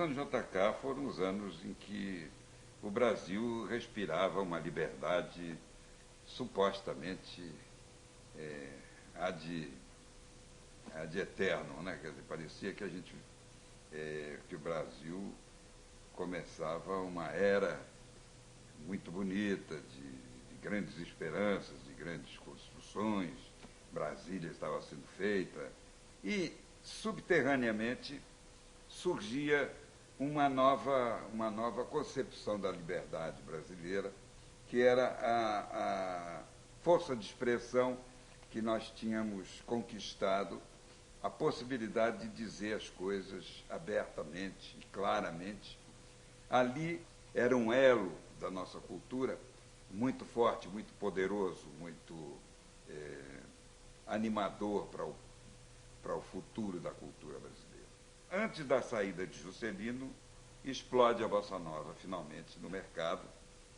anos JK foram os anos em que o Brasil respirava uma liberdade supostamente ad eterno, né? Quer dizer, parecia que que o Brasil começava uma era muito bonita de grandes esperanças, de grandes construções. Brasília estava sendo feita e subterraneamente surgia uma nova concepção da liberdade brasileira, que era a força de expressão que nós tínhamos conquistado, a possibilidade de dizer as coisas abertamente e claramente. Ali era um elo da nossa cultura muito forte, muito poderoso, muito animador para o futuro da cultura brasileira. Antes da saída de Juscelino, explode a Bossa Nova, finalmente, no mercado,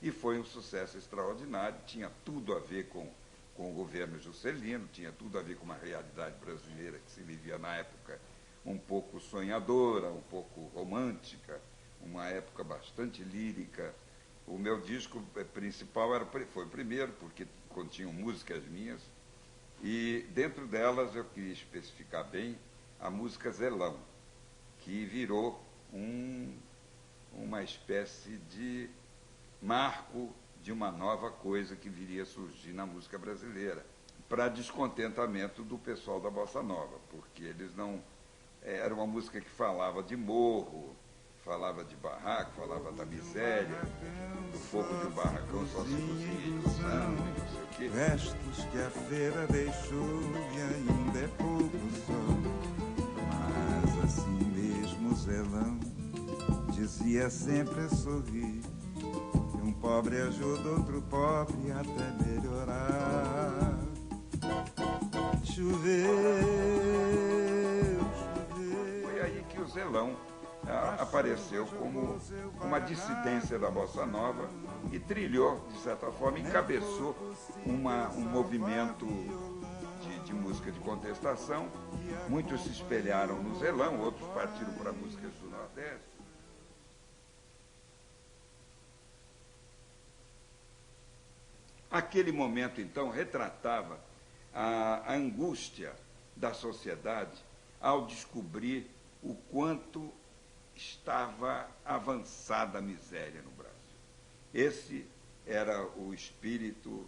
e foi um sucesso extraordinário, tinha tudo a ver com o governo Juscelino, tinha tudo a ver com uma realidade brasileira que se vivia na época um pouco sonhadora, um pouco romântica, uma época bastante lírica. O meu disco principal foi o primeiro, porque continham músicas minhas, e dentro delas eu queria especificar bem a música Zelão, que virou uma espécie de marco de uma nova coisa que viria a surgir na música brasileira, para descontentamento do pessoal da Bossa Nova, porque eles não... Era uma música que falava de morro, falava de barraco, falava da miséria, do fogo de um barracão só se cozinha de sangue, não sei o quê. Restos que a feira deixou e ainda é pouco só, mas assim mesmo Zelão dizia sempre a sorrir, que um pobre ajuda outro pobre até melhorar. Choveu. Foi aí que o Zelão apareceu como uma dissidência da Bossa Nova e trilhou, de certa forma, encabeçou um movimento de música de contestação. Muitos se espelharam no Zelão, outros partiram para músicas do Nordeste. Aquele momento, então, retratava a angústia da sociedade ao descobrir o quanto estava avançada a miséria no Brasil. Esse era o espírito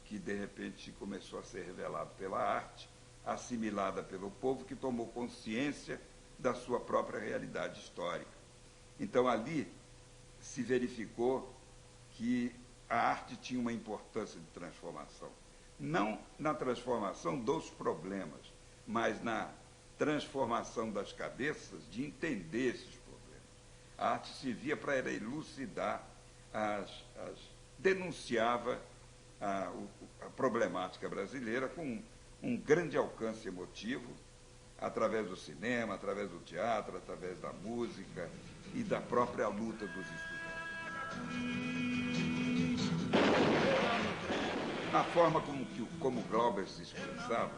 que, de repente, começou a ser revelado pela arte, assimilada pelo povo, que tomou consciência da sua própria realidade histórica. Então, ali se verificou que a arte tinha uma importância de transformação. Não na transformação dos problemas, mas na transformação das cabeças, de entender esses problemas. A arte servia para elucidar, denunciava a problemática brasileira com um grande alcance emotivo, através do cinema, através do teatro, através da música e da própria luta dos estudantes. Na forma como Glauber se expressava,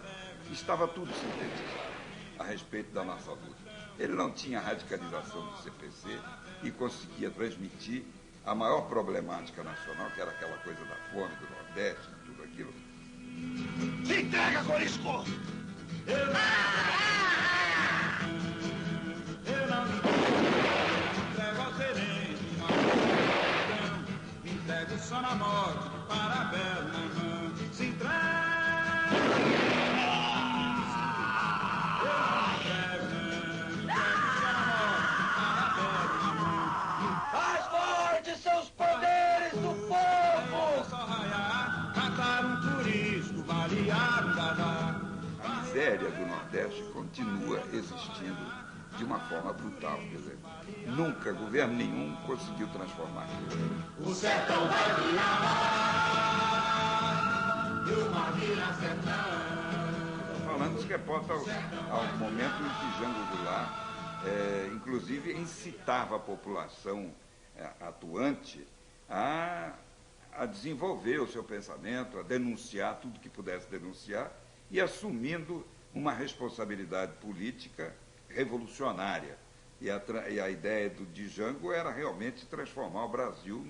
estava tudo sintetizado a respeito da nossa luta. Ele não tinha a radicalização do CPC e conseguia transmitir a maior problemática nacional, que era aquela coisa da fome, do Nordeste, de tudo aquilo. Me entrega, Corisco! Eu não me entrego ao sereno, me entrego só na morte, de parabéns na mão, se entrega. A miséria do Nordeste continua existindo de uma forma brutal. Quer dizer, nunca governo nenhum conseguiu transformar aquilo. O sertão vai virar e uma vira sertão. Falando, isso reporta ao momento em que Jango Goulart, inclusive, incitava a população atuante a desenvolver o seu pensamento, a denunciar tudo que pudesse denunciar e assumindo uma responsabilidade política revolucionária, E a ideia do Django era realmente transformar o Brasil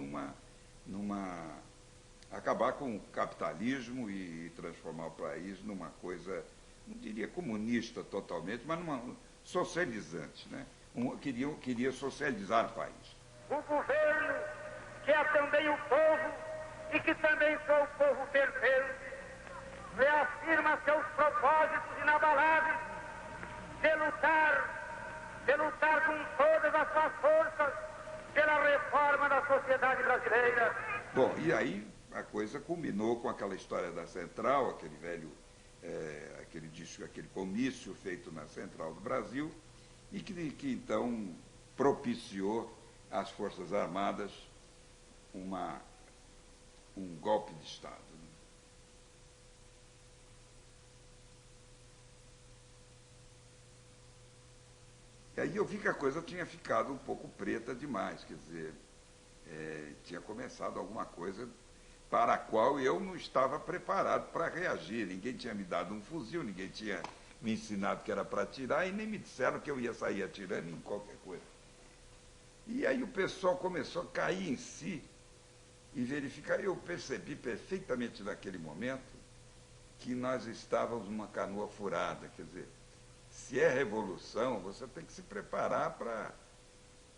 acabar com o capitalismo e transformar o país numa coisa, não diria comunista totalmente, mas numa socializante, né? Queria socializar o país. O governo, que é também o povo e que também sou o povo pertence, reafirma seus propósitos inabaláveis de lutar com todas as suas forças pela reforma da sociedade brasileira. Bom, e aí a coisa culminou com aquela história da Central, aquele velho, aquele comício feito na Central do Brasil, e que então propiciou às Forças Armadas um golpe de Estado. E aí eu vi que a coisa tinha ficado um pouco preta demais, quer dizer, tinha começado alguma coisa para a qual eu não estava preparado para reagir. Ninguém tinha me dado um fuzil, ninguém tinha me ensinado que era para atirar e nem me disseram que eu ia sair atirando em qualquer coisa. E aí o pessoal começou a cair em si e verificar. Eu percebi perfeitamente naquele momento que nós estávamos numa canoa furada, quer dizer, se é revolução, você tem que se preparar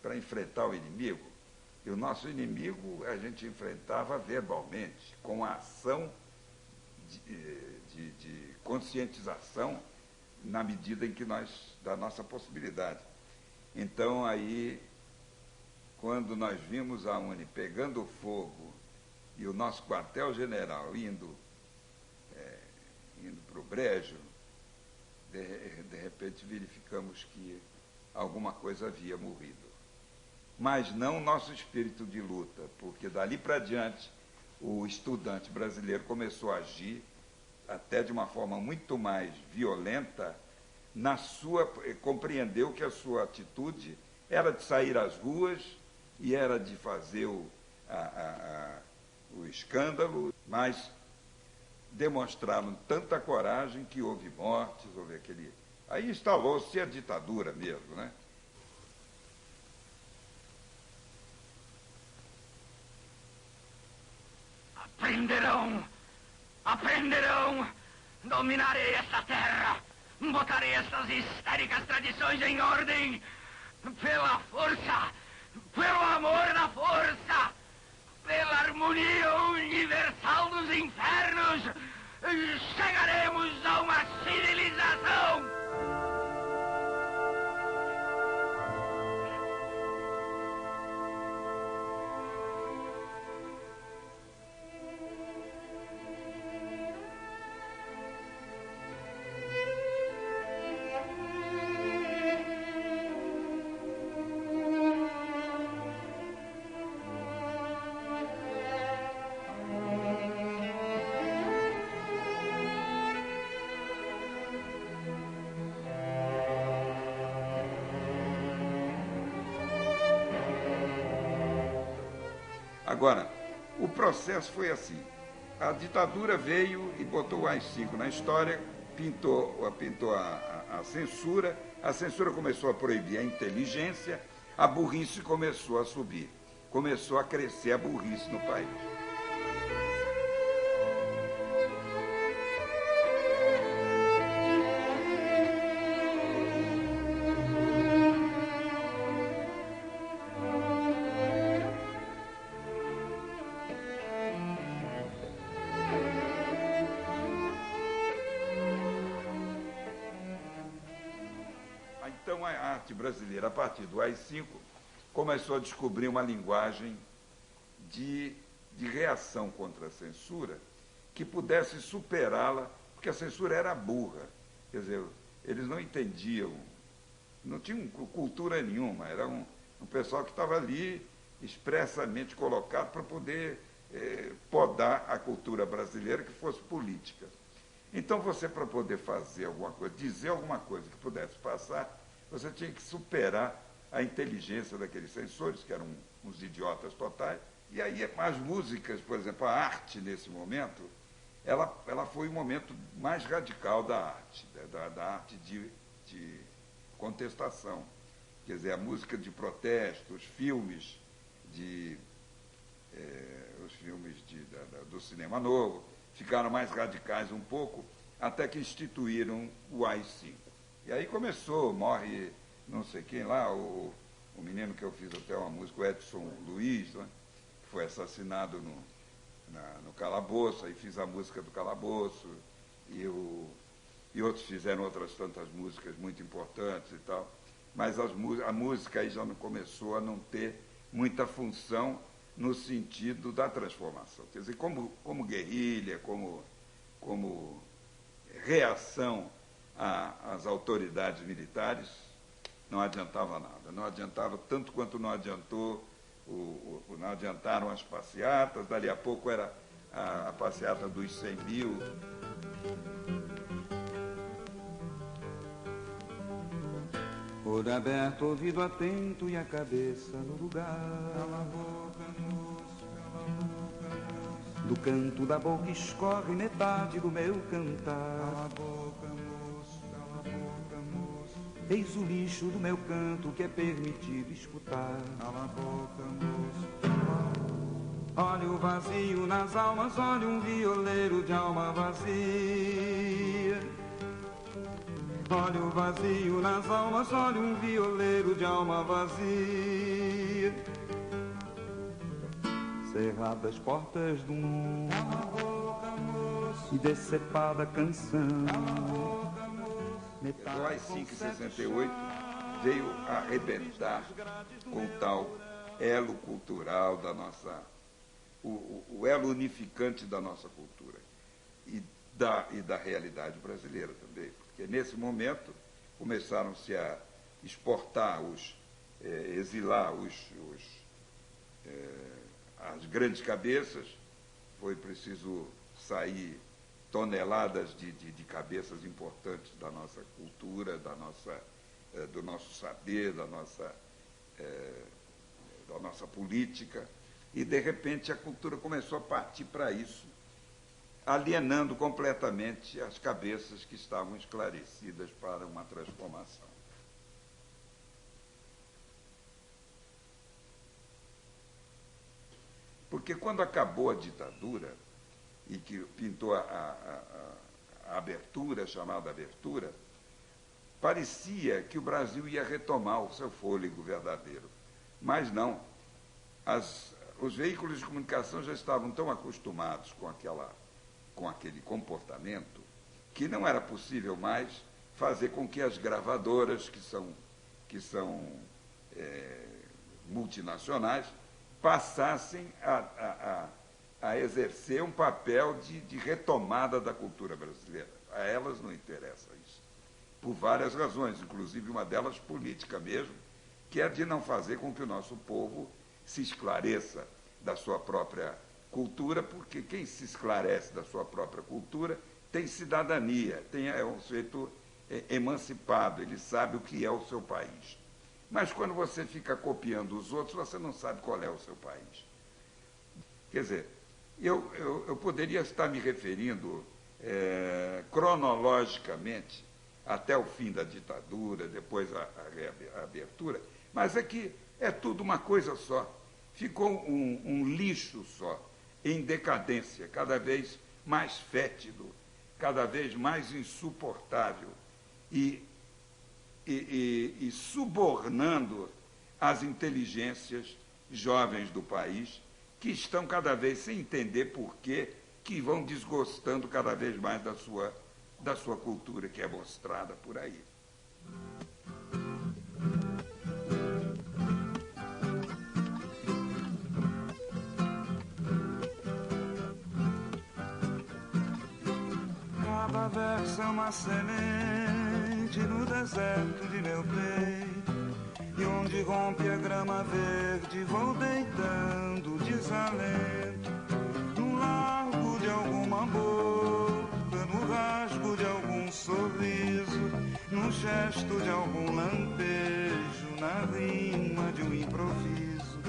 para enfrentar o inimigo. E o nosso inimigo a gente enfrentava verbalmente, com a ação de conscientização na medida em que da nossa possibilidade. Então, aí, quando nós vimos a UNE pegando fogo e o nosso quartel-general indo para o brejo, de repente verificamos que alguma coisa havia morrido. Mas não o nosso espírito de luta, porque dali para diante o estudante brasileiro começou a agir até de uma forma muito mais violenta, compreendeu que a sua atitude era de sair às ruas e era de fazer o escândalo, mas demonstraram tanta coragem que houve mortes, houve aquele... Aí instalou-se a ditadura mesmo, né? Aprenderão, dominarei esta terra, botarei estas histéricas tradições em ordem, pela força, pelo amor da força, pela harmonia universal dos infernos, chegaremos a uma civilização. Agora, o processo foi assim. A ditadura veio e botou o AI-5 na história, pintou a censura, a censura começou a proibir a inteligência, a burrice começou a subir, começou a crescer a burrice no país. Então, a arte brasileira, a partir do AI-5, começou a descobrir uma linguagem de reação contra a censura que pudesse superá-la, porque a censura era burra. Quer dizer, eles não entendiam, não tinham cultura nenhuma, era um pessoal que estava ali expressamente colocado para poder podar a cultura brasileira que fosse política. Então, você, para poder fazer alguma coisa, dizer alguma coisa que pudesse passar, você tinha que superar a inteligência daqueles censores, que eram uns idiotas totais. E aí, as músicas, por exemplo, a arte, nesse momento, ela foi o momento mais radical da arte, da arte de contestação. Quer dizer, a música de protesto, os filmes do cinema novo ficaram mais radicais um pouco, até que instituíram o AI-5. E aí começou, morre não sei quem lá, o menino que eu fiz até uma música, o Edson Luiz, né, que foi assassinado no Calabouço, aí fiz a música do Calabouço, e outros fizeram outras tantas músicas muito importantes e tal, mas a música aí já não começou a não ter muita função no sentido da transformação. Quer dizer, como guerrilha, como reação às autoridades militares, não adiantava nada. Não adiantava tanto quanto não adiantou, não adiantaram as passeatas, dali a pouco era a passeata dos 100 mil. Olho aberto, ouvido atento e a cabeça no lugar. Cala a boca, moço, cala a boca, moço. Do canto da boca escorre metade do meu cantar. Cala a boca, moço, cala a boca, moço. Eis o lixo do meu canto que é permitido escutar. Cala a boca, moço. Olha o vazio nas almas, olha um violeiro de alma vazia. Olha o vazio nas almas, olha um violeiro de alma vazia. Cerradas portas do mundo, e decepada canção. O AI-5 em 68 veio arrebentar com o tal elo cultural da nossa, o elo unificante da nossa cultura e da realidade brasileira também. Porque nesse momento começaram-se a exportar, exilar as grandes cabeças, foi preciso sair toneladas de cabeças importantes da nossa cultura, do nosso saber, da nossa política, e de repente a cultura começou a partir para isso, alienando completamente as cabeças que estavam esclarecidas para uma transformação. Porque quando acabou a ditadura, e que pintou a abertura, chamada abertura, parecia que o Brasil ia retomar o seu fôlego verdadeiro. Mas não. Os veículos de comunicação já estavam tão acostumados com aquele comportamento que não era possível mais fazer com que as gravadoras, que são multinacionais, passassem a exercer um papel de retomada da cultura brasileira. A elas não interessa isso, por várias razões, inclusive uma delas política mesmo, que é de não fazer com que o nosso povo se esclareça da sua própria cultura, porque quem se esclarece da sua própria cultura tem cidadania, é um sujeito emancipado, ele sabe o que é o seu país. Mas quando você fica copiando os outros, você não sabe qual é o seu país. Quer dizer, eu poderia estar me referindo cronologicamente até o fim da ditadura, depois a reabertura, mas é que é tudo uma coisa só. Ficou um lixo só, em decadência, cada vez mais fétido, cada vez mais insuportável e subornando as inteligências jovens do país, que estão cada vez sem entender por quê, que vão desgostando cada vez mais da sua cultura, que é mostrada por aí. Cada verso é uma semente no deserto de meu peito, e onde rompe a grama verde vou deitando desalento, no largo de alguma boca, no rasgo de algum sorriso, no gesto de algum lampejo, na rima de um improviso,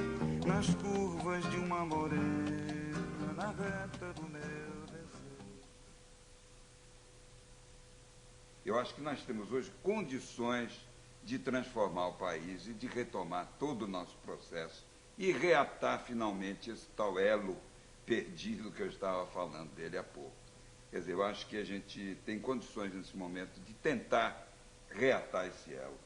nas curvas de uma morena, na reta do meu desejo. Eu acho que nós temos hoje condições de transformar o país e de retomar todo o nosso processo e reatar finalmente esse tal elo perdido que eu estava falando dele há pouco. Quer dizer, eu acho que a gente tem condições nesse momento de tentar reatar esse elo,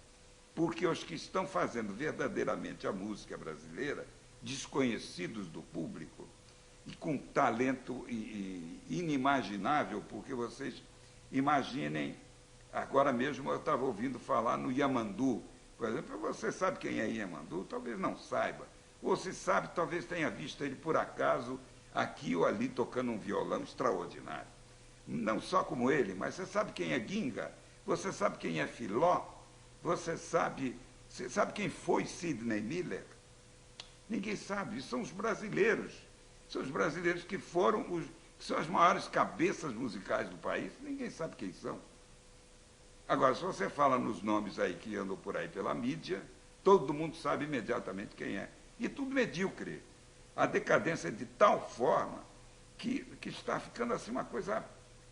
porque os que estão fazendo verdadeiramente a música brasileira, desconhecidos do público, e com talento inimaginável, porque vocês imaginem, agora mesmo eu estava ouvindo falar no Yamandu, por exemplo. Você sabe quem é Yamandu? Talvez não saiba, ou se sabe, talvez tenha visto ele por acaso aqui ou ali tocando um violão extraordinário. Não só como ele, mas você sabe quem é Ginga? Você sabe quem é Filó? Você sabe quem foi Sidney Miller? Ninguém sabe, são os brasileiros. São os brasileiros que são as maiores cabeças musicais do país, ninguém sabe quem são. Agora, se você fala nos nomes aí que andam por aí pela mídia, todo mundo sabe imediatamente quem é. E tudo medíocre. A decadência é de tal forma que está ficando assim uma coisa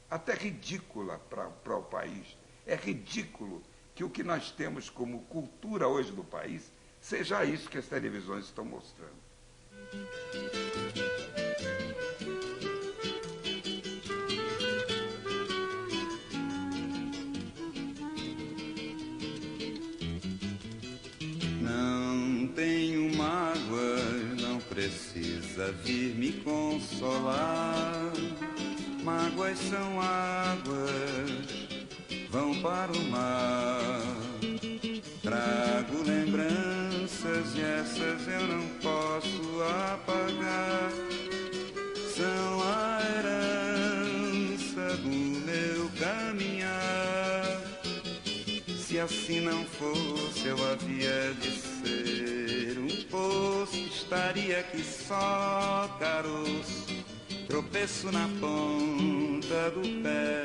até ridícula para o país. É ridículo que o que nós temos como cultura hoje do país seja isso que as televisões estão mostrando. Não tenho mágoas, não precisa vir me consolar. Mágoas são águas, vão para o mar. Trago lembranças e essas eu não posso apagar. São a herança do meu caminhar. Se assim não fosse, eu havia de ser um poço. Estaria aqui só caroço, tropeço na ponta do pé.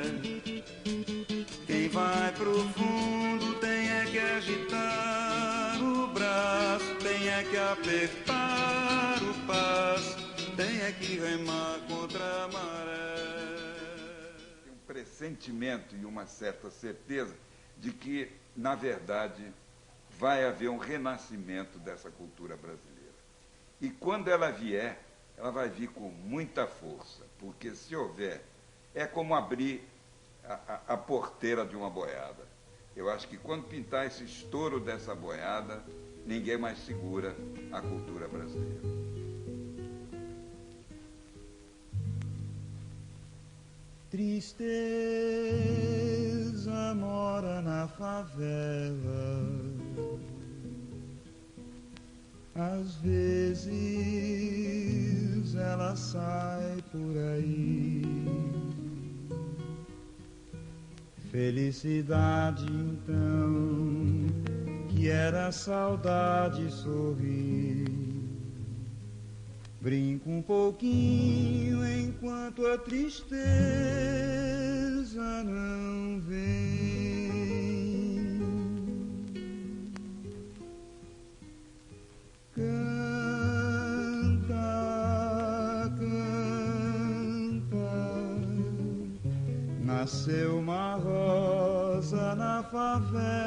Quem vai pro fundo tem é que agitar o braço, tem é que apertar o passo, tem é que remar contra a maré. Tem um pressentimento e uma certa certeza de que, na verdade, vai haver um renascimento dessa cultura brasileira. E quando ela vier, ela vai vir com muita força, porque se houver, é como abrir a porteira de uma boiada. Eu acho que quando pintar esse estouro dessa boiada, ninguém mais segura a cultura brasileira. Tristeza mora na favela, às vezes ela sai por aí. Felicidade então, que era saudade sorrir. Brinco um pouquinho enquanto a tristeza não vem. Canta, canta, nasceu uma rosa na favela.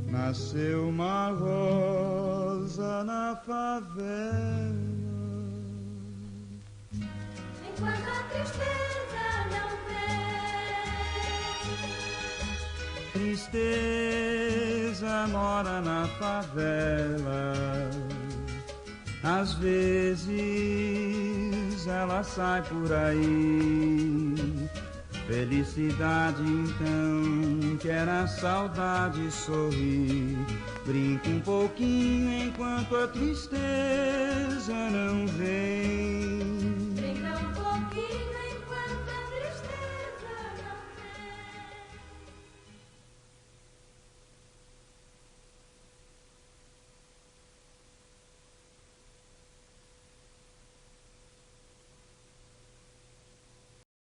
Nasceu uma rosa na favela. Enquanto a tristeza não vem. Tristeza mora na favela. Às vezes ela sai por aí. Felicidade então, que era saudade sorrir. Brinca um pouquinho enquanto a tristeza não vem.